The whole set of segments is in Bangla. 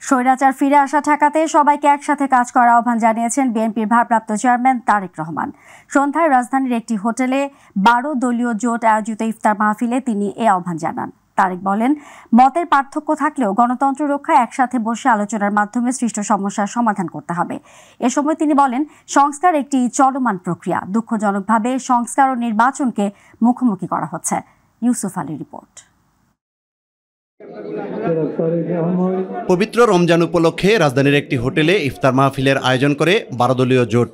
স্বৈরাচার ফিরে আসা ঠেকাতে সবাইকে একসাথে কাজ করার আহ্বান জানিয়েছেন বিএনপির ভারপ্রাপ্ত চেয়ারম্যান তারেক রহমান। সন্ধ্যায় রাজধানীর একটি হোটেলে 12 দলীয় জোট আয়োজিত ইফতার মাহফিলে তিনি এ আহ্বান জানান। তারেক বলেন, মতের পার্থক্য থাকলেও গণতন্ত্র রক্ষায় একসাথে বসে আলোচনার মাধ্যমে সৃষ্ট সমস্যার সমাধান করতে হবে। এ সময় তিনি বলেন, সংস্কার একটি চলমান প্রক্রিয়া। দুঃখজনকভাবে সংস্কার ও নির্বাচনকে মুখোমুখি করা হচ্ছে। ইউসুফ আলীর রিপোর্ট। পবিত্র রমজান উপলক্ষে রাজধানীর একটি হোটেলে ইফতার মাহফিলের আয়োজন করে 12 দলীয় জোট।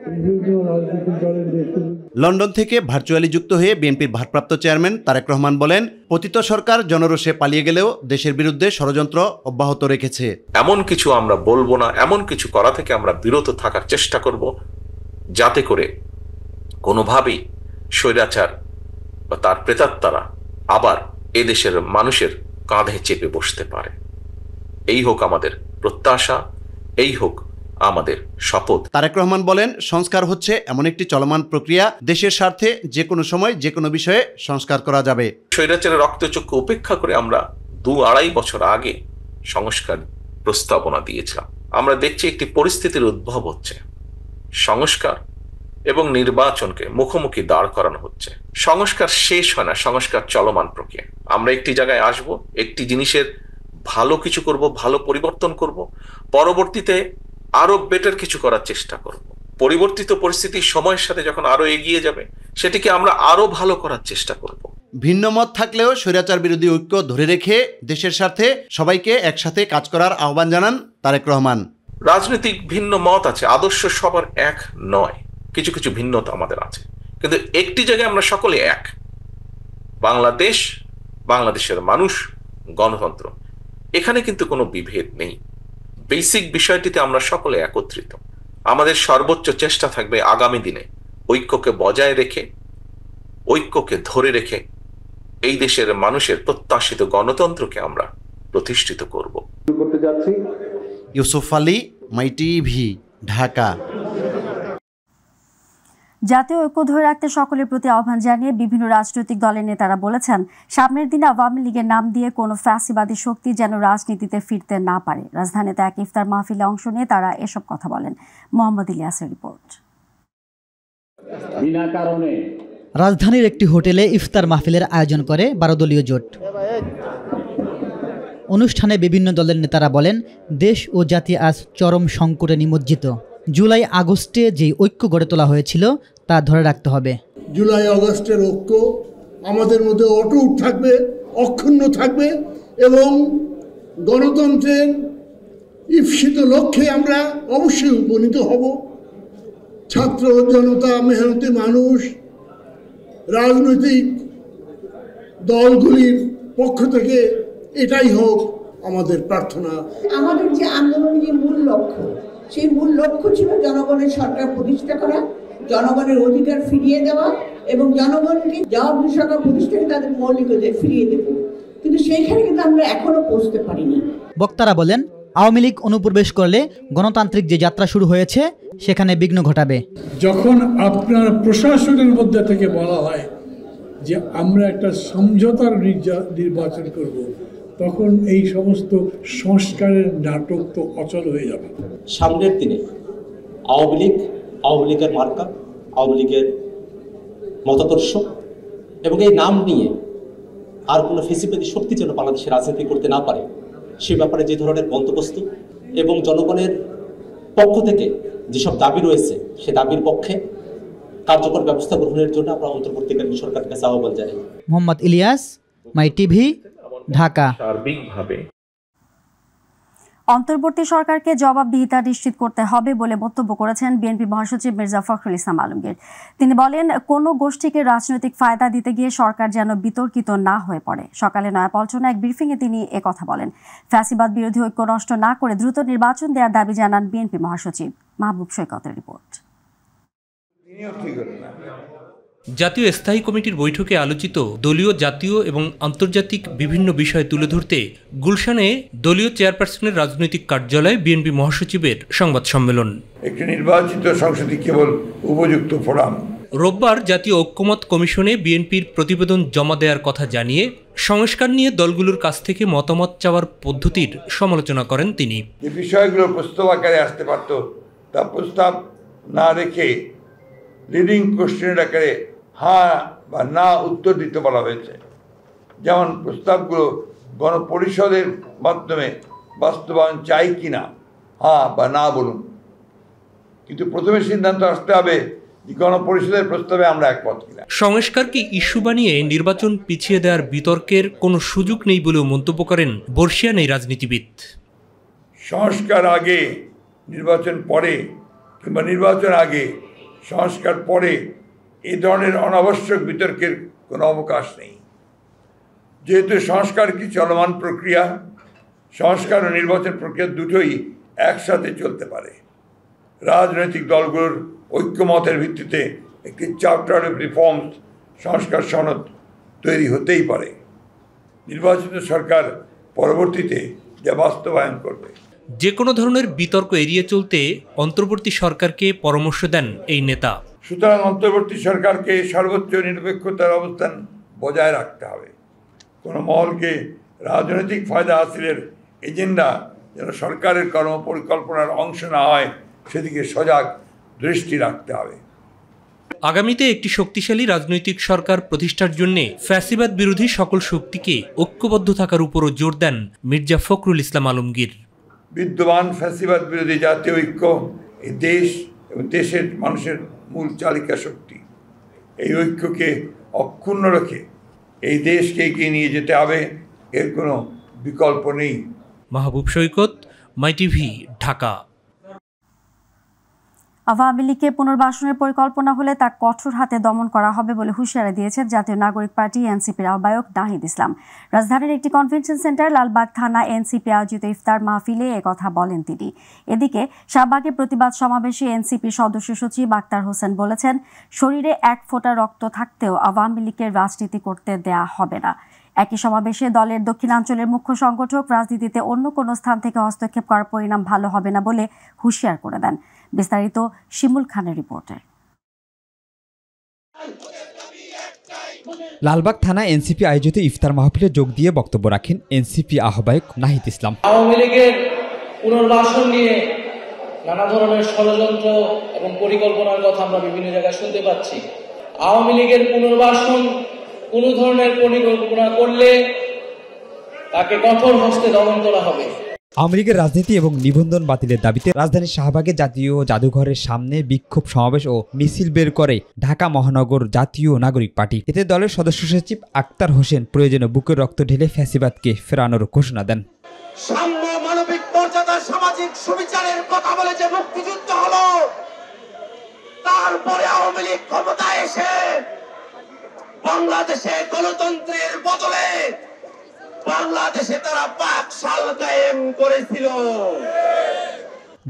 লন্ডন থেকে ভার্চুয়ালি যুক্ত হয়ে বিএনপির ভারপ্রাপ্ত চেয়ারম্যান তারেক রহমান বলেন, পতিত সরকার জনরোষে পালিয়ে গেলেও দেশের বিরুদ্ধে ষড়যন্ত্র অব্যাহত রেখেছে। এমন কিছু আমরা বলবো না, এমন কিছু করা থেকে আমরা বিরত থাকার চেষ্টা করব, যাতে করে কোনোভাবেই স্বৈরাচার বা তার প্রেতাত্মারা আবার এদেশের মানুষের কাঁধে চেপে বসতে পারে। এই হোক আমাদের প্রত্যাশা, এই হোক আমাদের শপথ। তারেক রহমান বলেন, সংস্কার হচ্ছে এমন একটি চলমান প্রক্রিয়া, দেশের স্বার্থে যে কোনো সময় যে কোনো বিষয়ে সংস্কার করা যাবে। স্বৈরাচারের রক্তচক্ষু উপেক্ষা করে আমরা 2-2.5 বছর আগে সংস্কার প্রস্তাবনা দিয়েছিলাম। আমরা দেখছি একটি পরিস্থিতির উদ্ভব হচ্ছে, সংস্কার এবং নির্বাচনকে মুখোমুখি দাঁড় করানো হচ্ছে। সংস্কার শেষ হয় না, সংস্কার চলমান প্রক্রিয়া। আমরা একটি জায়গায় আসব, একটি জিনিসের ভালো কিছু করব, ভালো পরিবর্তন করব, পরবর্তীতে আরো বেটার কিছু করার চেষ্টা করব। পরিবর্তিত পরিস্থিতি সময়ের সাথে যখন আরো এগিয়ে যাবে, সেটিকে আমরা আরো ভালো করার চেষ্টা করব। ভিন্ন মত থাকলেও স্বৈরাচার বিরোধী ঐক্য ধরে রেখে দেশের স্বার্থে সবাইকে একসাথে কাজ করার আহ্বান জানান তারেক রহমান। রাজনৈতিক ভিন্ন মত আছে, আদর্শ সবার এক নয়, কিছু কিছু ভিন্নতা আমাদের আছে, কিন্তু একটি জায়গায় আমরা সকলে এক। বাংলাদেশ, বাংলাদেশের মানুষ, গণতন্ত্র, এখানে কিন্তু কোনো বিভেদ নেই। বেসিক বিষয়টিতে আমরা সকলে একত্রিত। আমাদের সর্বোচ্চ চেষ্টা থাকবে আগামী দিনে ঐক্যকে বজায় রেখে, ঐক্যকে ধরে রেখে এই দেশের মানুষের প্রত্যাশিত গণতন্ত্রকে আমরা প্রতিষ্ঠিত করব। ইউসুফ আলী, মাই টিভি, ঢাকা। জাতীয় ঐক্য ধরে রাখতে সকলের প্রতি আহ্বান জানিয়ে বিভিন্ন রাজনৈতিক দলের নেতারা বলেছেন, সামনের দিনে আওয়ামী লীগের নাম দিয়ে কোনো ফ্যাসিবাদী শক্তি যেন রাজনীতিতে ফিরতে না পারে। রাজধানীতে এক ইফতার মাহফিলে অংশ নিয়ে তারা এসব কথা বলেন। মোহাম্মদ ইলিয়াসের রিপোর্ট। রাজধানীর একটি হোটেলে ইফতার মাহফিলের আয়োজন করে 12 দলীয় জোট। অনুষ্ঠানে বিভিন্ন দলের নেতারা বলেন, দেশ ও জাতি আজ চরম সংকটে নিমজ্জিত। জুলাই আগস্টে যে ঐক্য গড়ে তোলা হয়েছিল তা ধরে রাখতে হবে। জুলাই আগস্টের ঐক্য আমাদের মধ্যে অটুট থাকবে, অক্ষুণ্ণ থাকবে এবং গণতন্ত্রের ঈপ্সিত লক্ষ্যে আমরা অবশ্যই উপনীত হব। ছাত্র জনতা, মেহনতি মানুষ, রাজনৈতিক দলগুলির পক্ষ থেকে এটাই হোক আমাদের প্রার্থনা। আমাদের যে আন্দোলনের মূল লক্ষ্য, সেই মূল লক্ষ্য ছিল জনগণের সরকার প্রতিষ্ঠা করা, জনগণের অধিকার ফিরিয়ে দেওয়া এবং জনগণকে জবাবদিহি সরকার প্রতিষ্ঠাকে তাদের মৌলিক অধিকার ফিরিয়ে দেব। কিন্তু সেইখানে কিন্তু আমরা এখনো পৌঁছতে পারিনি। বক্তারা বলেন, আওয়ামী লীগ অনুপ্রবেশ করলে গণতান্ত্রিক যে যাত্রা শুরু হয়েছে সেখানে বিঘ্ন ঘটাবে। যখন আপনার প্রশাসনের মধ্যে থেকে বলা হয় যে আমরা একটা সমঝোতার নির্বাচন করব, তখন এই সমস্ত সংস্কারের নাটক তো অচল হয়ে যাবে। সামনের দিনে আওয়ামী লীগের মার্কা, আওয়ামী লীগের মতাদর্শ এবং এই নাম নিয়ে আর কোনো ফেসিবাদী শক্তি যেন বাংলাদেশে রাজনীতি করতে না পারে, সে ব্যাপারে যে ধরনের বন্দোবস্ত এবং জনগণের পক্ষ থেকে যেসব দাবি রয়েছে সে দাবির পক্ষে কার্যকর ব্যবস্থা গ্রহণের জন্য আমরা অন্তর্বর্তীকালীন সরকারের কাছে আহ্বান জানাই। মোহাম্মদ ইলিয়াস, মাই টিভি, ঢাকা। সার্বিকভাবে অন্তর্বর্তী সরকারকে জবাবদিহিতা নিশ্চিত করতে হবে বলে মন্তব্য করেছেন বিএনপি মহাসচিব মির্জা ফখরুল ইসলাম আলমগীর। তিনি বলেন, কোনো গোষ্ঠীকে রাজনৈতিক ফায়দা দিতে গিয়ে সরকার যেন বিতর্কিত না হয়ে পড়ে। সকালে নয়াপল্টনে এক ব্রিফিংয়ে তিনি একথা বলেন। ফ্যাসিবাদ বিরোধী ঐক্য নষ্ট না করে দ্রুত নির্বাচন দেওয়ার দাবি জানান বিএনপি মহাসচিব। মাহবুব সৈকতের রিপোর্ট। জাতীয় স্থায়ী কমিটির বৈঠকে আলোচিত দলীয়, জাতীয় এবং আন্তর্জাতিক বিভিন্ন বিষয় তুলে ধরতে গুলশানে দলীয় চেয়ারপারসনের রাজনৈতিক কার্যালয়ে বিএনপি মহাসচিবের সংবাদ সম্মেলন। একটি নির্বাচিত সংসদই কেবল উপযুক্ত ফোরাম, রোববার জাতীয় ঐক্যমত কমিশনে বিএনপির প্রতিবেদন জমা দেওয়ার কথা জানিয়ে সংস্কার নিয়ে দলগুলোর কাছ থেকে মতামত চাওয়ার পদ্ধতির সমালোচনা করেন তিনি। যে বিষয়গুলো প্রস্তাব আকারে আসতে পারত তা প্রস্তাব না রেখে লিডিং কোশ্চেনের আকারে হ্যাঁ বা না উত্তর দিতে বলা হয়েছে। যেমন প্রস্তাবগুলো গণপরিষদের মাধ্যমে বাস্তবায়ন চাই কিনা হ্যাঁ বা না বলুন, কিন্তু প্রথমে সিদ্ধান্ত আসতে হবে যে গণপরিষদের প্রস্তাবে আমরা একমত কিনা। সংস্কারকে ইস্যু বানিয়ে নির্বাচন পিছিয়ে দেওয়ার বিতর্কের কোনো সুযোগ নেই বলেও মন্তব্য করেন বর্ষিয়ান এই রাজনীতিবিদ। সংস্কার আগে নির্বাচন পরে কিংবা নির্বাচন আগে সংস্কার পরে এই ধরনের অনাবশ্যক বিতর্কের কোনো অবকাশ নেই। যেহেতু সংস্কার কি চলমান প্রক্রিয়া, সংস্কার ও নির্বাচন প্রক্রিয়া দুটোই একসাথে চলতে পারে। রাজনৈতিক দলগুলোর ঐক্যমতের ভিত্তিতে একটি চার্টার অফ রিফর্মস সংস্কার সনদ তৈরি হতেই পারে। নির্বাচিত সরকার পরবর্তীতে যা বাস্তবায়ন করবে। যে কোনো ধরনের বিতর্ক এড়িয়ে চলতে অন্তর্বর্তী সরকারকে পরামর্শ দেন এই নেতা। সুতরাং অন্তর্বর্তী সরকারকে সর্বোচ্চ নিরপেক্ষতার অবস্থান বজায় রাখতে হবে। কোনো মহলকে রাজনৈতিক ফায়দা হাসিলের এজেন্ডা যেন সরকারের কর্মপরিকল্পনার অংশ না হয় সেদিকে সজাগ দৃষ্টি রাখতে হবে। আগামীতে একটি শক্তিশালী রাজনৈতিক সরকার প্রতিষ্ঠার জন্য ফ্যাসিবাদ বিরোধী সকল শক্তিকে ঐক্যবদ্ধ থাকার উপরও জোর দেন মির্জা ফখরুল ইসলাম আলমগীর। বিদ্যমান ফ্যাসিবাদ বিরোধী জাতীয় ঐক্য এই দেশ এবং দেশের মানুষের মূল চালিকা শক্তি। এই ঐক্যকে অক্ষুণ্ণ রেখে এই দেশকে এগিয়ে নিয়ে যেতে হবে, এর কোনো বিকল্প নেই। মাহবুব সৈকত, মাই টিভি, ঢাকা। আওয়ামী লীগকে পুনর্বাসনের পরিকল্পনা হলে তা কঠোর হাতে দমন করা হবে বলে হুঁশিয়ারি দিয়েছেন জাতীয় নাগরিক পার্টি এনসিপির আহ্বায়ক নাহিদ ইসলাম। রাজধানীর একটি কনভেনশন সেন্টার লালবাগ থানা এনসিপি আয়োজিত ইফতার মাহফিলে একথা বলেন তিনি। এদিকে শাহবাগে প্রতিবাদ সমাবেশে এনসিপি সদস্য সচিব আক্তার হোসেন বলেছেন, শরীরে এক ফোঁটা রক্ত থাকতেও আওয়ামী লীগের রাজনীতি করতে দেয়া হবে না। একই সমাবেশে দলের দক্ষিণাঞ্চলের মুখ্য সংগঠক রাজনীতিতে অন্য কোনো স্থান থেকে হস্তক্ষেপ করার পরিণাম ভালো হবে না বলে হুঁশিয়ার করে দেন। বিস্তারিত শিমুল খানের রিপোর্টে। লালবাগ থানা এনসিপি আয়োজিত ইফতার মাহফিলে যোগ দিয়ে বক্তব্য রাখেন এনসিপি আহ্বায়ক নাহিদ ইসলাম। আওয়ামী লীগের পুনর্বাসন নিয়ে নানা ধরনের ষড়যন্ত্র এবং পরিকল্পনার কথা আমরা বিভিন্ন জায়গায় শুনতে পাচ্ছি। আওয়ামী লীগের পুনর্বাসন কোনো ধরনের পরিকল্পনা করলে তাকে কঠোর হস্তে দমন করা হবে। আওয়ামী লীগের রাজনীতি এবং নিবন্ধন বাতিলের দাবিতে রাজধানীর শাহবাগে জাতীয় জাদুঘরের সামনে বিক্ষোভ সমাবেশ ও মিছিল বের করে ঢাকা মহানগর জাতীয় নাগরিক পার্টি। এতে দলের সদস্য সচিব আক্তার হোসেন প্রয়োজনে বুকের রক্ত ঢেলে ফ্যাসিবাদকে ফেরানোর ঘোষণা দেন। সাম্য, মানবিক মর্যাদা, সামাজিক সুবিচারের কথা বলে যে মুক্তিযুদ্ধ হলো, তারপরে আওয়ামী লীগ ক্ষমতায় এসে বাংলাদেশে গণতন্ত্রের বদলে বাংলাদেশে তারা পাকশাল কায়েম করেছিল।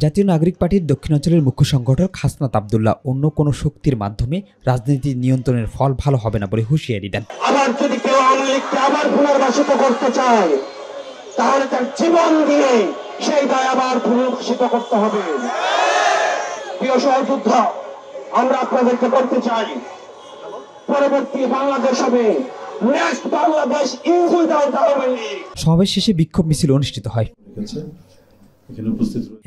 জাতীয় নাগরিক পার্টির দক্ষিণাঞ্চলের মুখ্য সংগঠক হাসনাত আব্দুল্লাহ অন্য কোনো শক্তির মাধ্যমে রাজনীতি নিয়ন্ত্রণের ফল ভালো হবে না বলে হুঁশিয়ারি দেন। আবার যদি কেউ আওয়ামী লীগকে আবার পুনর্বাসিত করতে চায় তাহলে তার জীবন দিয়ে সেই দায় আবার পুনর্বাসিত করতে হবে। প্রিয় সহযোদ্ধা, আমরা আপনাদেরকে বলতে চাই, পরবর্তী বাংলাদেশ হবে next Bangladesh is without Awami League. সমাবেশ শেষে বিক্ষোভ মিছিল অনুষ্ঠিত হয়।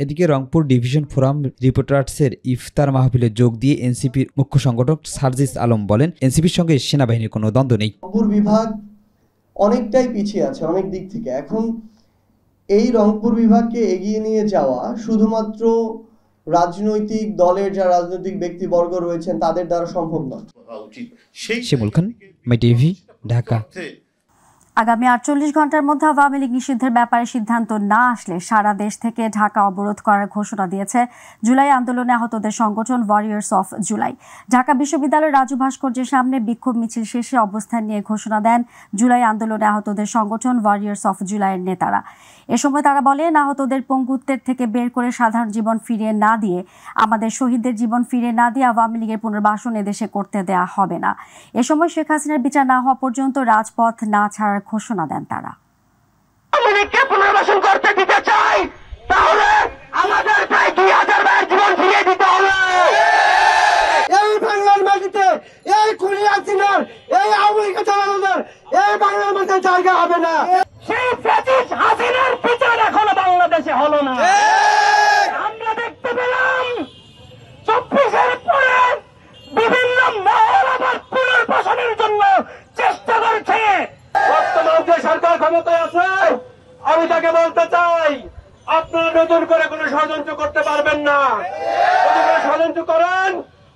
এদিকে রংপুর ডিভিশন ফোরাম রিপোর্টার্সের ইফতার মাহফিলে যোগ দিয়ে এনসিপির মুখ্য সংগঠক সার্জিস আলম বলেন, এনসিপির সঙ্গে সেনাবাহিনীর কোনো দ্বন্দ্ব নেই। রংপুর বিভাগ অনেকটাই পিছিয়ে আছে অনেক দিক থেকে। এখন এই রংপুর বিভাগকে এগিয়ে নিয়ে যাওয়া শুধুমাত্র রাজনৈতিক দলের যারা রাজনৈতিক ব্যক্তিবর্গ রয়েছেন তাদের দ্বারা সম্ভব নয়। শিমুল খান, মাই টিভি, ঢাকা। আগামী 48 ঘন্টার মধ্যে আওয়ামী লীগ নিষিদ্ধের ব্যাপারে সিদ্ধান্ত না আসলে সারা দেশ থেকে ঢাকা অবরোধ করার ঘোষণা দিয়েছে জুলাই আন্দোলনে আহতদের সংগঠন ওয়ারিয়র্স অফ জুলাই। ঢাকা বিশ্ববিদ্যালয়ের রাজু ভাস্কর্যের সামনে বিক্ষোভ মিছিল শেষে অবস্থান নিয়ে ঘোষণা দেন জুলাই আন্দোলনে আহতদের সংগঠন ওয়ারিয়র্স অফ জুলাইয়ের নেতারা। এ সময় তারা বলেন, আহতদের পঙ্গুত্বের থেকে বের করে সাধারণ জীবন ফিরিয়ে না দিয়ে, আমাদের শহীদদের জীবন ফিরিয়ে না দিয়ে আওয়ামী লীগের পুনর্বাসন এদেশে করতে দেয়া হবে না। এ সময় শেখ হাসিনার বিচার না হওয়া পর্যন্ত রাজপথ না ছাড়ার ঘোষণা দেন তারা। আওয়ামী লীগকে পুনর্বাসন করতে দিতে চাই তাহলে আমাদের প্রায় 2000 ভাইয়ের জীবন ফিরিয়ে দিতে হবে। এই বাংলার মাটিতে আমরা দেখতে পেলাম 24-এর পরে বিভিন্ন মহল আবার পুনর্বাসনের জন্য চেষ্টা করছে। বর্তমান যে সরকার ক্ষমতায় আছে, আমি তাকে বলতে চাই, আপনারা নতুন করে কোনো ষড়যন্ত্র করতে পারবেন না। যদি কোনো ষড়যন্ত্র করেন,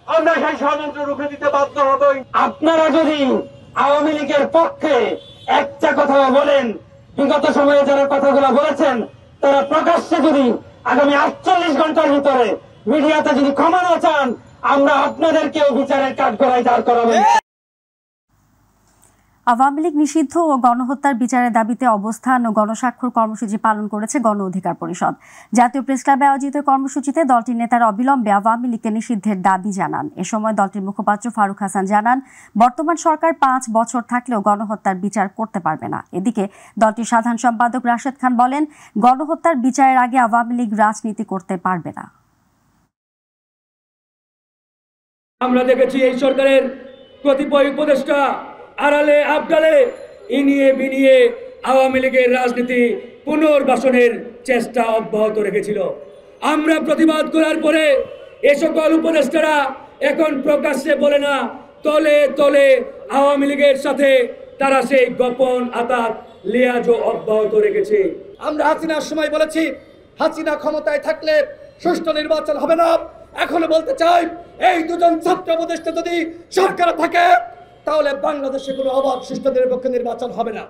আমরা সেই ষড়যন্ত্র রুখে দিতে বাধ্য হবই। আপনারা যদি আওয়ামী লীগের পক্ষে একটা কথা বলেন, বিগত সময়ে যারা কথাগুলো বলেছেন, তারা প্রকাশ্যে যদি আগামী 48 ঘন্টার ভিতরে মিডিয়াতে যদি ক্ষমা না চান, আমরা আপনাদেরকেও বিচারের কাঠগড়ায় দাঁড় করাবো। আওয়ামী লীগ নিষিদ্ধ ও গণহত্যার বিচারের দাবিতে অবস্থান ও গণস্বাক্ষর কর্মসূচি পালন করেছে গণ অধিকার পরিষদ। জাতীয় প্রেস ক্লাবে আয়োজিত কর্মসূচিতে দলটির নেতারা অবিলম্বে আওয়ামী লীগকে নিষিদ্ধের দাবি জানান। এ সময় দলটির মুখপাত্র ফারুক হাসান জানান, বর্তমান সরকার 5 বছর থাকলেও গণহত্যার বিচার করতে পারবে না। এদিকে দলটির সাধারণ সম্পাদক রাশেদ খান বলেন, গণহত্যার বিচারের আগে আওয়ামী লীগ রাজনীতি করতে পারবে না। আমরা দেখেছি এই সরকারের কতিপয় উপদেষ্টা আড়ালে আবডালে ইনিয়ে বিনিয়ে আওয়ামী লীগের রাজনীতি পুনর্বাসনের চেষ্টা অব্যাহত রেখেছিল। আমরা প্রতিবাদ করার পরে এ সকল উপদেষ্টারা এখন প্রকাশ্যে বলে না, তলে তলে আওয়ামী লীগের সাথে তারা সেই গোপন আতাত লিয়াজও অব্যাহত রেখেছে। আমরা হাসিনার সময় বলেছি, হাসিনা ক্ষমতায় থাকলে সুষ্ঠু নির্বাচন হবে না। এখনো বলতে চাই, এই দুজন ছাত্র উপদেষ্টা যদি সরকার থাকে, তাহলে বাংলাদেশে কোনো অবাধ সুষ্ঠু নিরপেক্ষ নির্বাচন হবে না।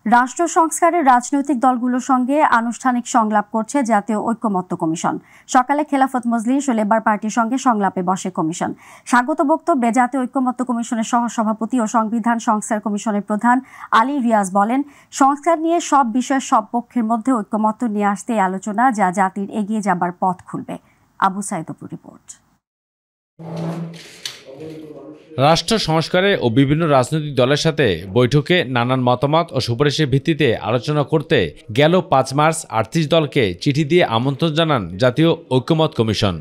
রাষ্ট্র সংস্কারের রাজনৈতিক দলগুলোর সঙ্গে আনুষ্ঠানিক সংলাপ করছে জাতীয় ঐক্যমত্য কমিশন। সকালে খেলাফত মজলিস ও লেবার পার্টির সঙ্গে সংলাপে বসে কমিশন। স্বাগত বক্তব্যে জাতীয় ঐক্যমত্য কমিশনের সহসভাপতি ও সংবিধান সংস্কার কমিশনের প্রধান আলী রিয়াজ বলেন, সংস্কার নিয়ে সব বিষয়ে সব পক্ষের মধ্যে ঐক্যমত্য নিয়ে আসতে এই আলোচনা যা জাতির এগিয়ে যাবার পথ খুলবে। আবু সাইদ অপুর রিপোর্ট। রাষ্ট্র সংস্কারে ও বিভিন্ন রাজনৈতিক দলের সাথে বৈঠকে নানান মতামত ও সুপারিশের ভিত্তিতে আলোচনা করতে গেল 5 মার্চ 38 দলকে চিঠি দিয়ে আমন্ত্রণ জানান জাতীয় ঐক্যমত কমিশন।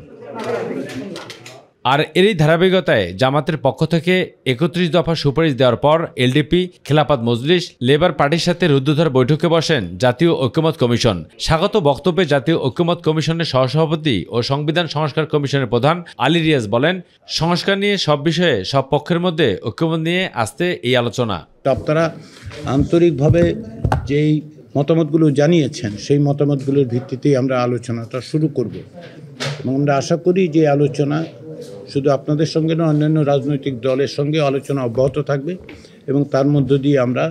আর এরই ধারাবাহিকতায় জামাতের পক্ষ থেকে 31 দফা সুপারিশ দেওয়ার পর এলডিপি, খেলাফত মজলিস, লেবার পার্টির সাথে রুদ্ধদ্বার বৈঠকে বসেন জাতীয় ঐক্যমত কমিশন। স্বাগত বক্তব্যে জাতীয় ঐক্যমত কমিশনের সহসভাপতি ও সংবিধান সংস্কার কমিশনের প্রধান আলী রিয়াজ বলেন, সংস্কার নিয়ে সব বিষয়ে সব পক্ষের মধ্যে ঐক্যমত নিয়ে আসতে এই আলোচনা। আপনারা আন্তরিকভাবে যেই মতামতগুলো জানিয়েছেন, সেই মতামতগুলোর ভিত্তিতেই আমরা আলোচনাটা শুরু করব এবং আমরা আশা করি যে আলোচনা শুধু আপনাদের সঙ্গে না, অন্যান্য রাজনৈতিক দলের সঙ্গে আলোচনা অব্যাহত থাকবে এবং তার মধ্য দিয়ে আমরা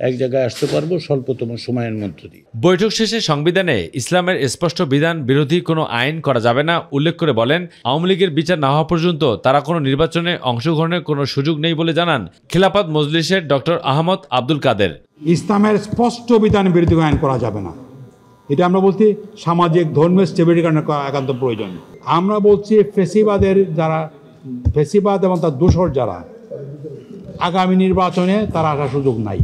এক জায়গায় আসতে পারবো স্বল্পতম সময়ের মধ্য দিয়ে। বৈঠক শেষে সংবিধানে ইসলামের স্পষ্ট বিধান বিরোধী কোনো আইন করা যাবে না উল্লেখ করে বলেন, আওয়ামী লীগের বিচার না হওয়া পর্যন্ত তারা কোনো নির্বাচনে অংশগ্রহণের কোনো সুযোগ নেই বলে জানান খেলাফত মজলিসের ডক্টর আহমদ আব্দুল কাদের। ইসলামের স্পষ্ট বিধান বিরোধী আইন করা যাবে না, এটা আমরা বলছি সামাজিক ধর্মীয় স্টেবিলিটির কারণে একান্ত প্রয়োজন। আমরা বলছি ফেসিবাদ এবং তার দোসর যারা, আগামী নির্বাচনে তারা আসার সুযোগ নাই।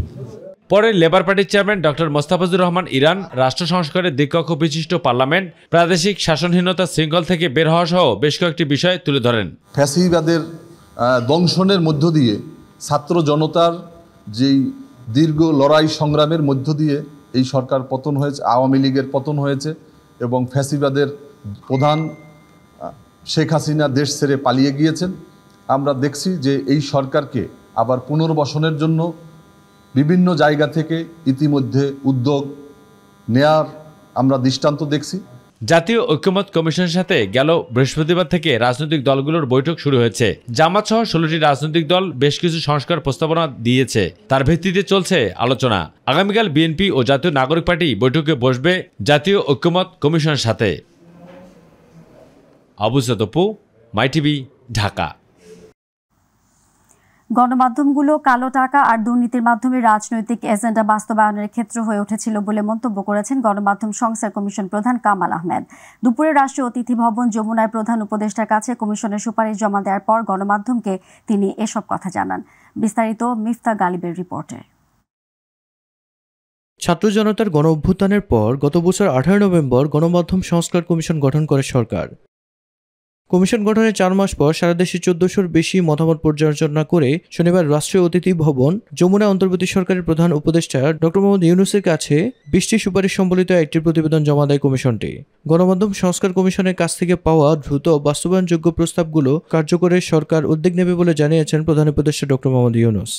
পরে লেবার পার্টির চেয়ারম্যান ডক্টর মোস্তাফিজুর রহমান ইরান রাষ্ট্র সংস্কারের দিকক্ষ বিশিষ্ট পার্লামেন্ট, প্রাদেশিক শাসনহীনতা শৃঙ্খল থেকে বের হওয়া সহ বেশ কয়েকটি বিষয় তুলে ধরেন। ফ্যাসিবাদের দংশনের মধ্য দিয়ে ছাত্র জনতার যেই দীর্ঘ লড়াই সংগ্রামের মধ্য দিয়ে এই সরকার পতন হয়েছে, আওয়ামী লীগের পতন হয়েছে এবং ফ্যাসিবাদের প্রধান শেখ হাসিনা দেশ ছেড়ে পালিয়ে গিয়েছেন। আমরা দেখছি যে এই সরকারকে আবার পুনর্বাসনের জন্য বিভিন্ন জায়গা থেকে ইতিমধ্যে উদ্যোগ নেয়ার আমরা দৃষ্টান্ত দেখছি। জাতীয় ঐক্যমত কমিশনের সাথে গেল বৃহস্পতিবার থেকে রাজনৈতিক দলগুলোর বৈঠক শুরু হয়েছে। জামাত সহ 16টি রাজনৈতিক দল বেশ কিছু সংস্কার প্রস্তাবনা দিয়েছে, তার ভিত্তিতে চলছে আলোচনা। আগামীকাল বিএনপি ও জাতীয় নাগরিক পার্টি বৈঠকে বসবে জাতীয় ঐক্যমত কমিশনের সাথে। আবু সাইদ অপু, মাই টিভি, ঢাকা। গণমাধ্যমগুলো কালো টাকা আর দুর্নীতির মাধ্যমে রাজনৈতিক এজেন্ডা বাস্তবায়নের ক্ষেত্র হয়ে উঠেছিল বলে মন্তব্য করেছেন গণমাধ্যম সংস্কার কমিশন প্রধান কামাল আহমেদ। দুপুরে রাষ্ট্রীয় অতিথি ভবন যমুনায় প্রধান উপদেষ্টার কাছে কমিশনের সুপারিশ জমা দেওয়ার পর গণমাধ্যমকে তিনি এসব কথা জানান। বিস্তারিত মিফতা গালিবের রিপোর্টে। ছাত্র জনতার গণ অভ্যুত্থানের পর গত বছর 18 নভেম্বর গণমাধ্যম সংস্কার কমিশন গঠন করে সরকার। কমিশন গঠনের 4 মাস পর সারা দেশে 1400-র বেশি মতামত পর্যালোচনা করে শনিবার রাষ্ট্রীয় অতিথি ভবন যমুনা অন্তর্বর্তী সরকারের প্রধান উপদেষ্টা ডক্টর মোহাম্মদ ইউনূসের কাছে 20টি সুপারিশ সম্বলিত একটি প্রতিবেদন জমা দেয় কমিশনটি। গণমাধ্যম সংস্কার কমিশনের কাছ থেকে পাওয়া দ্রুত বাস্তবায়নযোগ্য প্রস্তাবগুলো কার্যকরে সরকার উদ্যোগ নেবে বলে জানিয়েছেন প্রধান উপদেষ্টা ডক্টর মোহাম্মদ ইউনূস।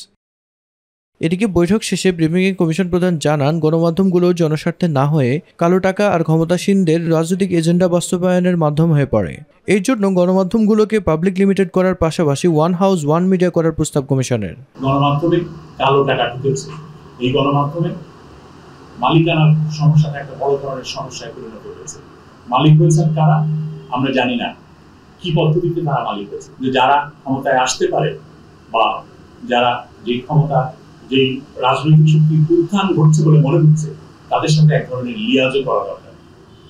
এদিকে বৈঠক শেষে ব্রিফিংয়ে কমিশন প্রধান জানান, গণমাধ্যমগুলো জনস্বার্থে না হয়ে কালো টাকা আর ক্ষমতাসীনদের রাজনৈতিক এজেন্ডা বাস্তবায়নের মাধ্যম হয়ে পড়ে। এই জন্য গণমাধ্যমগুলোকে পাবলিক লিমিটেড করার পাশাপাশি ওয়ান হাউস ওয়ান মিডিয়া করার প্রস্তাব কমিশনের। গণমাধ্যমে কালো টাকা ঢুকেছে, এই গণমাধ্যমে মালিকানার সমস্যাটা একটা বড় ধরনের সমস্যায় পরিণত হয়েছে। মালিক হয়েছেন কারা আমরা জানি না, কি পদ্ধতিতে তারা মালিক হয়েছে। যে যারা ক্ষমতায় আসতে পারে বা যারা যে ক্ষমতা যে রাজনৈতিক শক্তির উত্থান ঘটছে বলে মনে হচ্ছে, তাদের সাথে এক ধরনের লিয়াজও করা দরকার,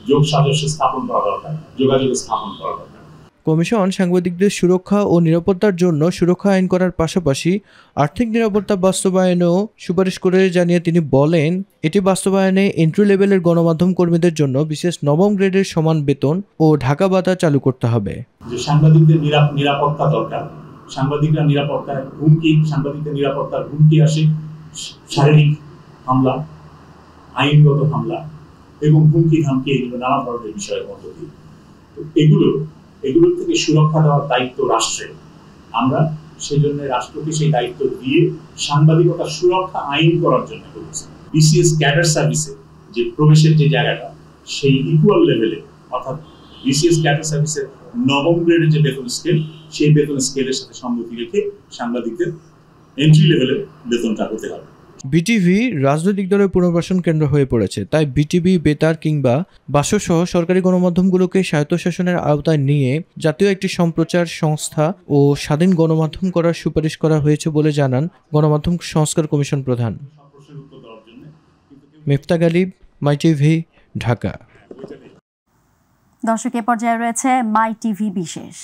যোগ সাদস্য স্থাপন করা দরকার, যোগাযোগ স্থাপন করা দরকার। কমিশন সাংবাদিকদের সুরক্ষা ও নিরাপত্তার জন্য সুরক্ষা আইন করার পাশাপাশি আর্থিক নিরাপত্তা বাস্তবায়নেও সুপারিশ করে জানিয়ে তিনি বলেন, এটি বাস্তবায়নে এন্ট্রি লেভেলের গণমাধ্যম কর্মীদের জন্য বিশেষ নবম গ্রেডের সমান বেতন ও ঢাকা ভাতা চালু করতে হবে। যে সাংবাদিকদের নিরাপত্তা দরকার, সাংবাদিকরা নিরাপত্তার হুমকি আসে শারীরিক হামলা, আইনগত হামলা এবং হুমকি ধামকি, এগুলো নানা ধরনের বিষয়ের মধ্য দিয়ে। এগুলোর থেকে সুরক্ষা দেওয়ার দায়িত্ব রাষ্ট্রের। আমরা সেই জন্য রাষ্ট্রকে সেই দায়িত্ব দিয়ে সাংবাদিকতা সুরক্ষা আইন করার জন্য করেছি। বিসিএস ক্যাডার সার্ভিসে যে প্রবেশের যে জায়গাটা, সেই ইকুয়াল লেভেলে, অর্থাৎ বিসিএস ক্যাডার সার্ভিসের নবম গ্রেডের যে বেতন স্কেল, সেই বেতন স্কেলের সাথে সঙ্গতি রেখে সাংবাদিকদের এন্ট্রি লেভেলের বেতনটা হতে হবে। বিটিভি রাজনৈতিক দলের পুনর্বাসন কেন্দ্র হয়ে পড়েছে, তাই বিটিভি, বেতার কিংবা বাসসহ সরকারি গণমাধ্যমগুলোকে স্বায়ত্তশাসনের আওতায় নিয়ে জাতীয় একটি সম্প্রচার সংস্থা ও স্বাধীন গণমাধ্যম করার সুপারিশ করা হয়েছে বলে জানান গণমাধ্যম সংস্কার কমিশন প্রধান। মিফতা গালিব, মাই টিভি, ঢাকা। দর্শক, এ পর্যায়ে রয়েছে মাই টিভি বিশেষ।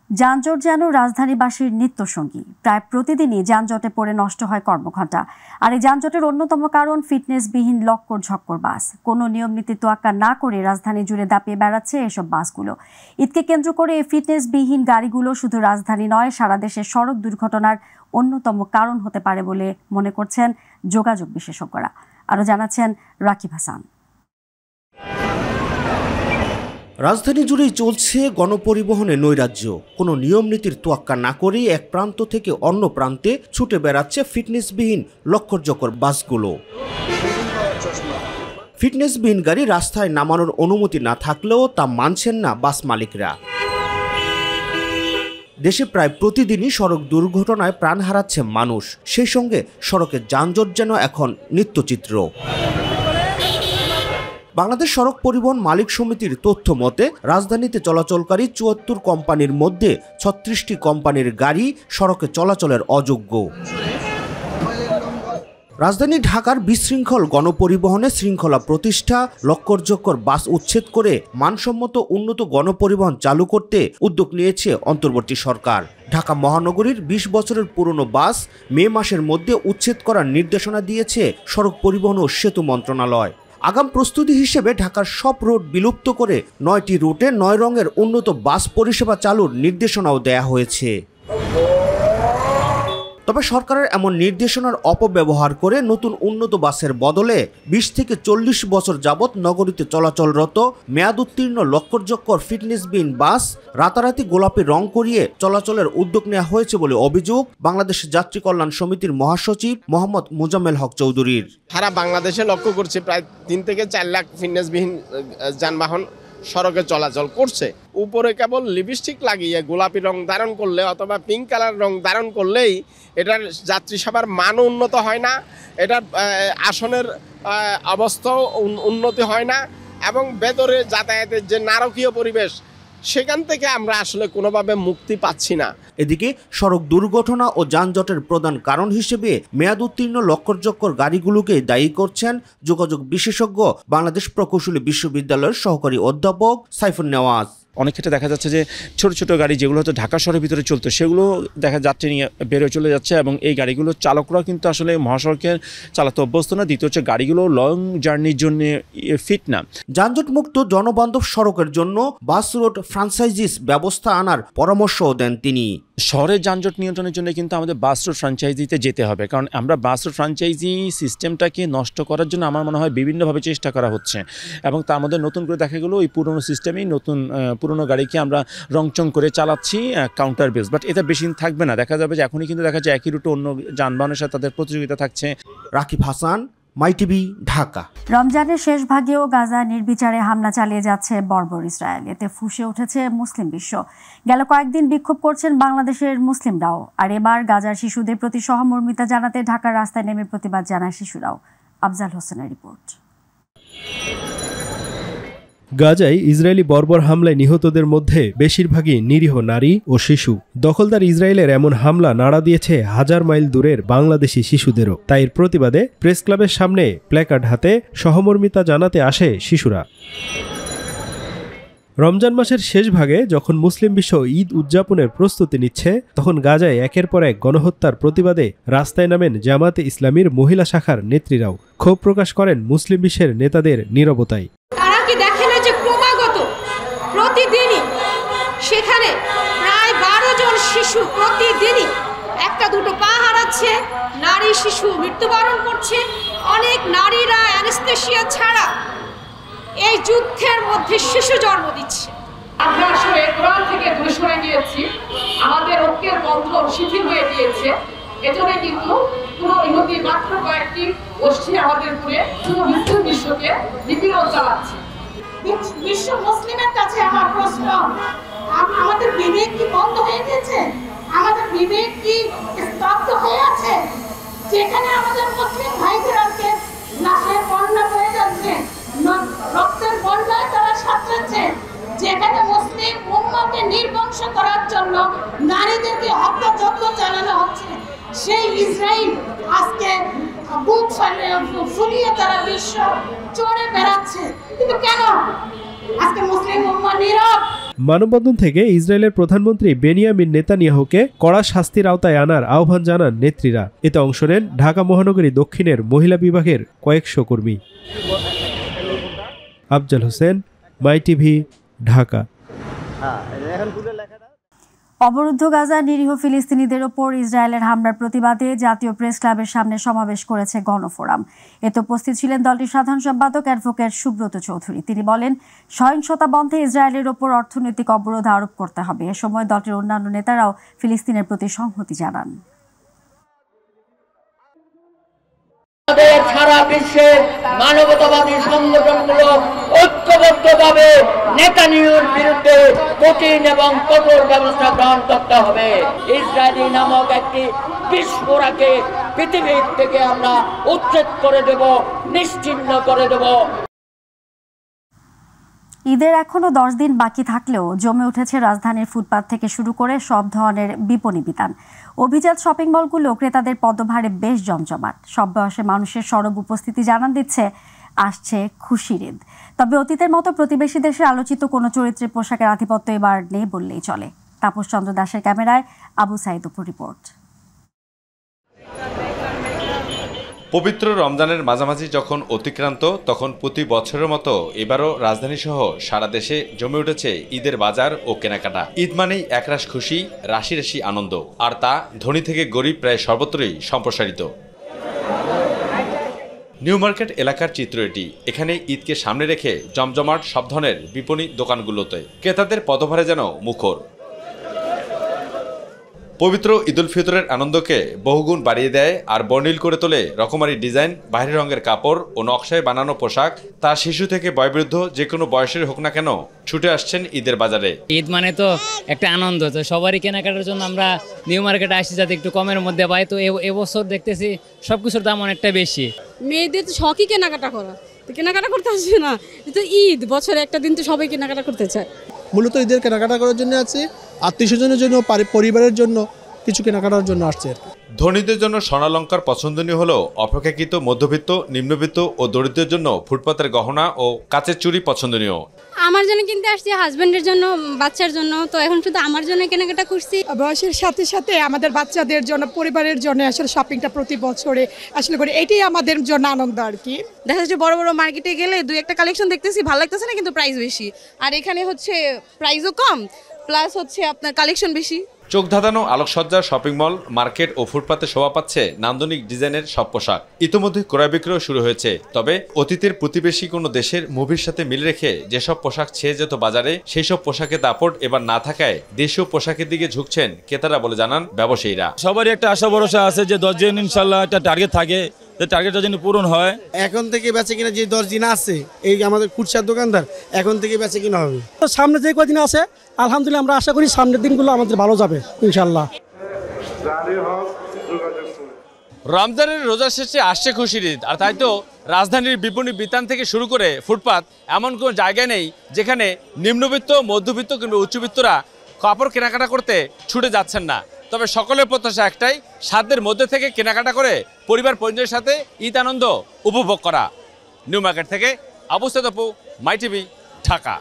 যানজট যেন রাজধানীবাসীর নিত্যসঙ্গী। প্রায় প্রতিদিনই যানজটে পড়ে নষ্ট হয় কর্মঘণ্টা। আর এই যানজটের অন্যতম কারণ ফিটনেসবিহীন লক্কর ঝক্কর বাস। কোনো নিয়ম নীতি তোয়াক্কা না করে রাজধানী জুড়ে দাপিয়ে বেড়াচ্ছে এসব বাসগুলো। ঈদকে কেন্দ্র করে এই ফিটনেসবিহীন গাড়িগুলো শুধু রাজধানী নয়, সারা দেশের সড়ক দুর্ঘটনার অন্যতম কারণ হতে পারে বলে মনে করছেন যোগাযোগ বিশেষজ্ঞরা। আরও জানাচ্ছেন রাকিব হাসান। রাজধানী জুড়েই চলছে গণপরিবহনে নৈরাজ্য। কোনো নিয়ম নীতির তোয়াক্কা না করেই এক প্রান্ত থেকে অন্য প্রান্তে ছুটে বেড়াচ্ছে ফিটনেসবিহীন লক্করজক্কর বাসগুলো। ফিটনেসবিহীন গাড়ি রাস্তায় নামানোর অনুমতি না থাকলেও তা মানছেন না বাস মালিকরা। দেশে প্রায় প্রতিদিনই সড়ক দুর্ঘটনায় প্রাণ হারাচ্ছে মানুষ, সেই সঙ্গে সড়কে যানজট যেন এখন নিত্যচিত্র। বাংলাদেশ সড়ক পরিবহন মালিক সমিতির তথ্য মতে রাজধানীতে চলাচলকারী ৭৪ কোম্পানির মধ্যে ৩৬টি কোম্পানির গাড়ি সড়কে চলাচলের অযোগ্য। রাজধানী ঢাকার বিশৃঙ্খল গণপরিবহনে শৃঙ্খলা প্রতিষ্ঠা, লক্করজক্কর বাস উচ্ছেদ করে মানসম্মত উন্নত গণপরিবহন চালু করতে উদ্যোগ নিয়েছে অন্তর্বর্তী সরকার। ঢাকা মহানগরীর ২০ বছরের পুরনো বাস মে মাসের মধ্যে উচ্ছেদ করার নির্দেশনা দিয়েছে সড়ক পরিবহন ও সেতু মন্ত্রণালয়। আগাম প্রস্তুতি হিসেবে ঢাকার সব রোড বিলুপ্ত করে ৯টি রুটে ৯ রঙের উন্নত বাস পরিষেবা চালুর নির্দেশনাও দেয়া হয়েছে। তবে সরকারের এমন নির্দেশনার অপব্যবহার করে নতুন উন্নত বাসের বদলে ২০ থেকে ৪০ বছর যাবৎ নগরীতে চলাচলরত মেয়াদ উত্তীর্ণ লক্করজক্কর ফিটনেসবিহীন বাস রাতারাতি গোলাপি রং করিয়ে চলাচলের উদ্যোগ নেওয়া হয়েছে বলে অভিযোগ বাংলাদেশ যাত্রী কল্যাণ সমিতির মহাসচিব মোহাম্মদ মোজাম্মেল হক চৌধুরীর। সারা বাংলাদেশে লক্ষ্য করছে প্রায় ৩ থেকে ৪ লাখ ফিটনেসবিহীন যানবাহন সড়কে চলাচল করছে। উপরে কেবল লিপস্টিক লাগিয়ে গোলাপি রং ধারণ করলে অথবা পিঙ্ক কালার রং ধারণ করলেই এটার যাত্রী সেবার মান উন্নত হয় না, এটার আসনের অবস্থাও উন্নতি হয় না এবং ভেতরে যাতায়াতের যে নারকীয় পরিবেশ সেখান থেকে আমরা আসলে কোনোভাবে মুক্তি পাচ্ছি না। এদিকে সড়ক দুর্ঘটনা ও যানজটের প্রধান কারণ হিসেবে মেয়াদ উত্তীর্ণ লক্করজক্কর গাড়িগুলোকে দায়ী করছেন যোগাযোগ বিশেষজ্ঞ বাংলাদেশ প্রকৌশলী বিশ্ববিদ্যালয়ের সহকারী অধ্যাপক সাইফুন নেওয়াজ। অনেক ক্ষেত্রে দেখা যাচ্ছে যে ছোট ছোট গাড়ি যেগুলো হয়তো ঢাকা শহরের ভিতরে চলতো সেগুলো দেখা যাত্রী নিয়ে বেরোয় চলে যাচ্ছে, এবং এই গাড়িগুলোর চালকরা কিন্তু আসলে মহাসড়কে চালাতে অভ্যস্ত না। দ্বিতীয় হচ্ছে গাড়িগুলো লং জার্নির জন্য ফিট না। যানজট মুক্ত জনবান্ধব সড়কের জন্য বাস রুট ফ্র্যাঞ্চাইজিস ব্যবস্থা আনার পরামর্শও দেন তিনি। শহরের যানজট নিয়ন্ত্রণের জন্য কিন্তু আমাদের বাস রুট ফ্র্যাঞ্চাইজিতে যেতে হবে, কারণ আমরা বাস রুট ফ্র্যাঞ্চাইজি সিস্টেমটাকে নষ্ট করার জন্য আমার মনে হয় বিভিন্নভাবে চেষ্টা করা হচ্ছে, এবং তার মধ্যে নতুন করে দেখা গেলো ওই পুরনো সিস্টেমেই নতুন পুরনো গাড়িকে আমরা রংচং করে চালাচ্ছি কাউন্টার বেস, বাট এটা বেশি দিন থাকবে না। দেখা যাবে যে এখনই কিন্তু দেখা যায় একই রুটে অন্য যানবাহনের সাথে তাদের প্রতিযোগিতা থাকছে। রাকিব হাসান, মাই টিভি, ঢাকা। রমজানের শেষ ভাগেও গাজায় নির্বিচারে হামলা চালিয়ে যাচ্ছে বর্বর ইসরায়েল। এতে ফুঁসে উঠেছে মুসলিম বিশ্ব। গেল কয়েকদিন বিক্ষোভ করছেন বাংলাদেশের মুসলিমরাও, আর এবার গাজার শিশুদের প্রতি সহমর্মিতা জানাতে ঢাকার রাস্তায় নেমে প্রতিবাদ জানায় শিশুরাও। আফজাল হোসেনের রিপোর্ট। গাজায় ইসরায়েলি বর্বর হামলায় নিহতদের মধ্যে বেশিরভাগই নিরীহ নারী ও শিশু। দখলদার ইসরায়েলের এমন হামলা নাড়া দিয়েছে হাজার মাইল দূরের বাংলাদেশি শিশুদেরও। তাই এর প্রতিবাদে প্রেস ক্লাবের সামনে প্ল্যাকার্ড হাতে সহমর্মিতা জানাতে আসে শিশুরা। রমজান মাসের শেষ ভাগে যখন মুসলিম বিশ্ব ঈদ উদযাপনের প্রস্তুতি নিচ্ছে, তখন গাজায় একের পর এক গণহত্যার প্রতিবাদে রাস্তায় নামেন জামাতে ইসলামীর মহিলা শাখার নেত্রীরাও। ক্ষোভ প্রকাশ করেন মুসলিম বিশ্বের নেতাদের নীরবতায়। প্রতিদিনই সেখানে প্রায় 12 জন শিশু প্রতিদিনই একটা দুটো পা হারাচ্ছে, নারী শিশু মৃত্যুবরণ করছে, অনেক নারীরা অ্যানেস্থেসিয়া ছাড়া এই যুদ্ধের মধ্যে শিশু জন্ম দিচ্ছে। আমরা আসলে কোরআন থেকে দূরে সরে গিয়েছি, আমাদের ঐক্যের বন্ধন শিথিল হয়ে গিয়েছে। এজন্য কিন্তু পুরো ইহুদি মাত্র কয়েকটি গোষ্ঠী আমাদের উপরে শুধু মুসলিম বিশ্বকে নিপীড়ন চালাচ্ছে। বিশ্ব মুসলিমের কাছে আমার প্রশ্ন, আমাদের বিবেক কি বন্ধ হয়ে গেছে? আমাদের বিবেক কি স্তব্ধ হয়ে আছে? যেখানে আমাদের মুসলিম ভাইদেরকে লাশের বন্যা হয়ে যাচ্ছে, রক্তের বন্যায় তারা সাঁতরাচ্ছে, যেখানে মুসলিম উম্মাহকে নির্বংশ করার জন্য নারীদেরকে হত্যাযজ্ঞ চালানো হচ্ছে, সেই ইসরায়েল আজকে বুক ফুলিয়ে তারা বিশ্ব চড়ে বেড়াচ্ছে। কিন্তু কেন আজকে মুসলিম উম্মাহ নীরব? মানববন্ধন থেকে ইসরায়েলের প্রধানমন্ত্রী বেনিয়ামিন নেতানিয়াহুকে কড়া শাস্তির আওতায় আনার আহ্বান জানান নেত্রীরা। এতে অংশ নেন ঢাকা মহানগরী দক্ষিণের মহিলা বিভাগের কয়েকশো কর্মী। আফজাল হোসেন, মাই টিভি, ঢাকা। অবরুদ্ধ গাজা নিরীহ ফিলিস্তিনিদের ওপর ইসরায়েলের হামলার প্রতিবাদে জাতীয় প্রেস ক্লাবের সামনে সমাবেশ করেছে গণফোরাম। এতে উপস্থিত ছিলেন দলটির সাধারণ সম্পাদক অ্যাডভোকেট সুব্রত চৌধুরী। তিনি বলেন, সহিংসতা বন্ধে ইসরায়েলের ওপর অর্থনৈতিক অবরোধ আরোপ করতে হবে। এ সময় দলটির অন্যান্য নেতারাও ফিলিস্তিনের প্রতি সংহতি জানান। সারা বিশ্বে মানবতাবাদী সংগঠনগুলো ঐক্যবদ্ধভাবে নেতানিয়াহুর বিরুদ্ধে কঠিন এবং কঠোর ব্যবস্থা গ্রহণ করতে হবে। ইসরায়েলি নামক একটি বিস্ফোরককে পৃথিবীর থেকে আমরা উচ্ছেদ করে দেব, নিশ্চিহ্ন করে দেব। ঈদের এখনো 10 দিন বাকি থাকলেও জমে উঠেছে রাজধানীর ফুটপাত থেকে শুরু করে সব ধরনের বিপণী বিতান। অভিজাত শপিং মলগুলো ক্রেতাদের পদভারে বেশ জমজমাট। সব বয়সের মানুষের সরব উপস্থিতি জানান দিচ্ছে আসছে খুশির ঈদ। তবে অতীতের মতো প্রতিবেশী দেশের আলোচিত কোনো চরিত্রের পোশাকের আধিপত্য এবার নেই বললেই চলে। তাপস চন্দ্র দাসের ক্যামেরায় আবু সাইদ উপর রিপোর্ট। পবিত্র রমজানের মাঝামাঝি যখন অতিক্রান্ত, তখন প্রতি বছরের মতো এবারও রাজধানীসহ সারা দেশে জমে উঠেছে ঈদের বাজার ও কেনাকাটা। ঈদ মানেই একরাশ খুশি, রাশি রাশি আনন্দ, আর তা ধনী থেকে গরিব প্রায় সর্বত্রই সম্প্রসারিত। নিউ মার্কেট এলাকার চিত্র এটি। এখানে ঈদকে সামনে রেখে জমজমাট সব ধরনের বিপণী দোকানগুলোতে ক্রেতাদের পদভারে যেন মুখর। পবিত্র ঈদুল ফিতরের আনন্দকে বহুগুণ বাড়িয়ে দেয় আর বর্ণিল করে তোলে রকমারি ডিজাইন, বাহির রঙের কাপড় ও নকশায় বানানো পোশাক। তা শিশু থেকে বয়োবৃদ্ধ যে কোনো বয়সের হোক না কেন ছুটে আসছেন ঈদের বাজারে। ঈদ মানে তো একটা আনন্দ, তো সবারই কেনাকাটার জন্য আমরা নিউ মার্কেটে আসি যাতে একটু কমের মধ্যে পাই। তো এবছর দেখতেছি সবকিছুর দাম অনেকটা বেশি। মেয়েদের তো শখই কেনাকাটা করা, তো কেনাকাটা করতে আসবে না, তো ঈদ বছরে একটা দিন তো সবাই কেনাকাটা করতে চায়। মূলত ঈদের কেনাকাটা করার জন্য আছি, আত্মীয় স্বজনের জন্য, পরিবারের জন্য, কিছু কেনাকাটার জন্য আসছে আর কি। ধনীদের জন্য স্বর্ণালঙ্কার পছন্দনীয় হলেও অপেক্ষাকৃত মধ্যবিত্ত, নিম্নবিত্ত ও দরিদ্রের জন্য ফুটপাতের গহনা ও কাচের চুড়ি পছন্দনীয়। আমার জন্য কিনতে আসছি, হাজবেন্ডের জন্য, বাচ্চার জন্য, তো এখন শুধু আমার জন্য কেনাকাটা করছি। বয়সের সাথে সাথে আমাদের বাচ্চাদের জন্য, পরিবারের জন্য আসলে শপিংটা প্রতি বছরে আসলে করি, এটাই আমাদের জন্য আনন্দ আর কি। দেখা যাচ্ছে বড় বড় মার্কেটে গেলে দুই একটা কালেকশন দেখতেছি, ভালো লাগতেছে না, কিন্তু প্রাইস বেশি। আর এখানে হচ্ছে প্রাইসও কম, প্লাস হচ্ছে আপনার কালেকশন বেশি। চোখ ধাঁধানো আলোকসজ্জার শপিং মল, মার্কেট ও ফুটপাতে শোভা পাচ্ছে নান্দনিক ডিজাইনের সব পোশাক। ইতিমধ্যে ক্রয় বিক্রয় শুরু হয়েছে। তবে অতীতের প্রতিবেশী কোনো দেশের মুভির সাথে মিল রেখে যেসব পোশাক ছেয়ে যেত বাজারে, সেই সব পোশাকের দাপট এবার না থাকায় দেশীয় পোশাকের দিকে ঝুঁকছেন ক্রেতারা বলে জানান ব্যবসায়ীরা। সবারই একটা আশা ভরসা আছে যে 10 দিন ইনশাল্লাহ একটা টার্গেট থাকে, টার্গেটটা যেন পূরণ হয়। এখন থেকে বেচে কিনা যে 10 দিন আছে, এই আমাদের খুচরার দোকানদার, এখন থেকে বেচে কিনা হবে। তো সামনে যে কদিন আছে আলহামদুলিল্লাহ আমরা আশা করি সামনের দিনগুলো আমাদের ভালো যাবে ইনশাল্লাহ। রমজানের রোজা শেষে আসছে খুশির ঈদ, আর তাই তো রাজধানীর বিপণী বিতান থেকে শুরু করে ফুটপাত এমন কোনো জায়গা নেই যেখানে নিম্নবিত্ত, মধ্যবিত্ত কিংবা উচ্চবিত্তরা কাপড় কেনাকাটা করতে ছুটে যাচ্ছেন না। তবে সকলের প্রত্যাশা একটাই, সাধ্যের মধ্যে থেকে কেনাকাটা করে পরিবার পরিজনের সাথে ঈদ আনন্দ উপভোগ করা। নিউ মার্কেট থেকে আবু সাইদ আপু, মাই টিভি, ঢাকা।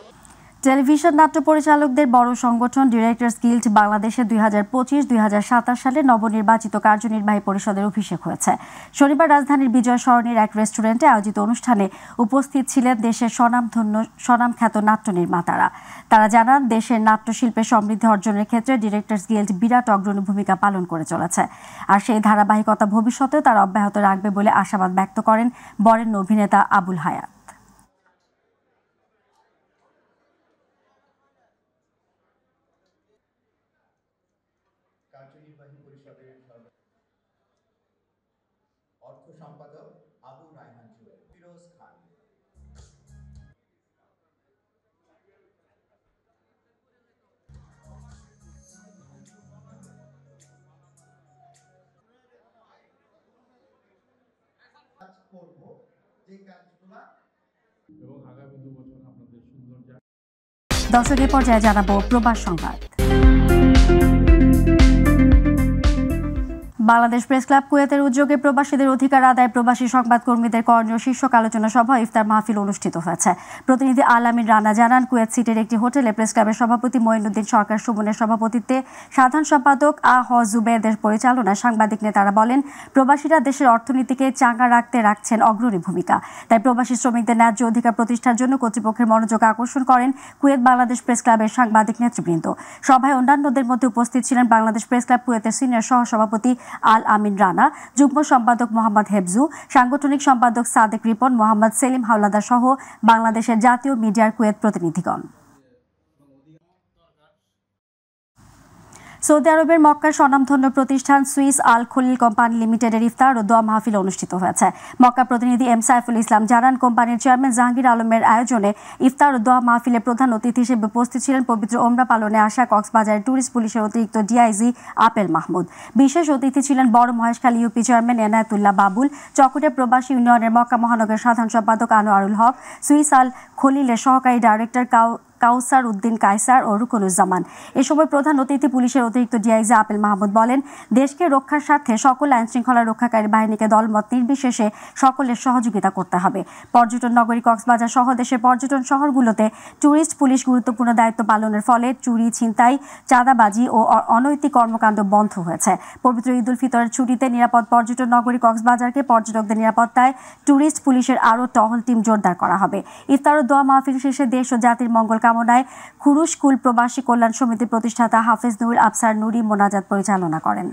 টেলিভিশন নাট্য পরিচালকদের বড় সংগঠন ডিরেক্টরস গিল্ড বাংলাদেশে 2025-2027 সালে নবনির্বাচিত কার্যনির্বাহী পরিষদের অভিষেক হয়েছে। শনিবার রাজধানীর বিজয় সরণির এক রেস্টুরেন্টে আয়োজিত অনুষ্ঠানে উপস্থিত ছিলেন দেশের স্বনামখ্যাত নাট্য নির্মাতারা। তারা জানান, দেশের নাট্যশিল্পের সমৃদ্ধি অর্জনের ক্ষেত্রে ডিরেক্টরস গিল্ড বিরাট অগ্রণী ভূমিকা পালন করে চলেছে। আর সেই ধারাবাহিকতা ভবিষ্যতেও তারা অব্যাহত রাখবে বলে আশাবাদ ব্যক্ত করেন বরেণ্য অভিনেতা আবুল হায়াত। কার্যনির্বাহী পরিষদের অর্থ সম্পাদক আবু রায়হান জুয়েল, ফিরোজ খান। কাজ করব যে কাজগুলো এবং আগামী 2 বছর আপনাদের সুন্দর। দর্শকের পর্যায়ে জানাবো প্রবাস সংবাদ। বাংলাদেশ প্রেস ক্লাব কুয়েতের উদ্যোগে প্রবাসীদের অধিকার আদায়, প্রবাসী সংবাদকর্মীদের করণীয় শীর্ষক আলোচনা সভা, ইফতার মাহফিল অনুষ্ঠিত হয়েছে। প্রতিনিধি আল আমিন রানা জানান, কুয়েত সিটির একটি হোটেলে প্রেস ক্লাবের সভাপতি মঈনুদ্দিন সরকার সুমনের সভাপতিত্বে সাধারণ সম্পাদক আ.হ. জুবেদের পরিচালনায় সাংবাদিক নেতারা বলেন, প্রবাসীরা দেশের অর্থনীতিকে চাঙ্গা রাখছেন অগ্রণী ভূমিকা। তাই প্রবাসী শ্রমিকদের ন্যায্য অধিকার প্রতিষ্ঠার জন্য কর্তৃপক্ষের মনোযোগ আকর্ষণ করেন কুয়েত বাংলাদেশ প্রেস ক্লাবের সাংবাদিক নেতৃবৃন্দ। সভায় অন্যান্যদের মধ্যে উপস্থিত ছিলেন বাংলাদেশ প্রেস ক্লাব কুয়েতের সিনিয়র সহসভাপতি আল আমিন রানা, যুগ্ম সম্পাদক মোহাম্মদ হেফজু, সাংগঠনিক সম্পাদক সাদেক রিপন, মোহাম্মদ সেলিম হাওলাদার সহ বাংলাদেশের জাতীয় মিডিয়ার কুয়েত প্রতিনিধিগণ। সৌদি আরবের মক্কার স্বনামধন্য প্রতিষ্ঠান সুইস আল খলিল কোম্পানি লিমিটেডের ইফতার ও দোয়া মাহফিল অনুষ্ঠিত হয়েছে। মক্কা প্রতিনিধি এম সাইফুল ইসলাম জানান, কোম্পানির চেয়ারম্যান জাহাঙ্গীর আলমের আয়োজনে ইফতার ও দোয়া মাহফিলে প্রধান অতিথি হিসেবে উপস্থিত ছিলেন পবিত্র ওমরা পালনে আসা কক্সবাজারের ট্যুরিস্ট পুলিশের অতিরিক্ত ডিআইজি আপেল মাহমুদ। বিশেষ অতিথি ছিলেন বড় মহেশখালী ইউপি চেয়ারম্যান এনায়েতুল্লাহ বাবুল, চকরিয়া প্রবাসী ইউনিয়নের মক্কা মহানগর সাধারণ সম্পাদক আনোয়ারুল হক, সুইস আল খলিলের সহকারী ডাইরেক্টর কাউসার উদ্দিন কায়সার ও রুকনুজ্জামান। এ সময় প্রধান অতিথি পুলিশের অতিরিক্ত ডিআইজি আপেল মাহমুদ বলেন, দেশকে রক্ষার স্বার্থে সকল আইন শৃঙ্খলা রক্ষাকারী বাহিনীকে দলমত নির্বিশেষে সকলের সহযোগিতা করতে হবে। পর্যটন নগরী কক্সবাজার সহ দেশের পর্যটন শহরগুলোতে ট্যুরিস্ট পুলিশ গুরুত্বপূর্ণ দায়িত্ব পালনের ফলে চুরি, ছিনতাই, চাঁদাবাজি ও অনৈতিক কর্মকাণ্ড বন্ধ হয়েছে। পবিত্র ঈদ উল ফিতরের ছুটিতে নিরাপদ পর্যটন নগরী কক্সবাজারকে পর্যটকদের নিরাপত্তায় ট্যুরিস্ট পুলিশের আরও টহল টিম জোরদার করা হবে। ইফতার ও দোয়া মাহফিল শেষে দেশ ও জাতির মঙ্গল কামনায় খুরুশ কুল প্রবাসী কল্যাণ সমিতির প্রতিষ্ঠাতা হাফেজ নুরুল আফসার নুরি মোনাজাত পরিচালনা করেন।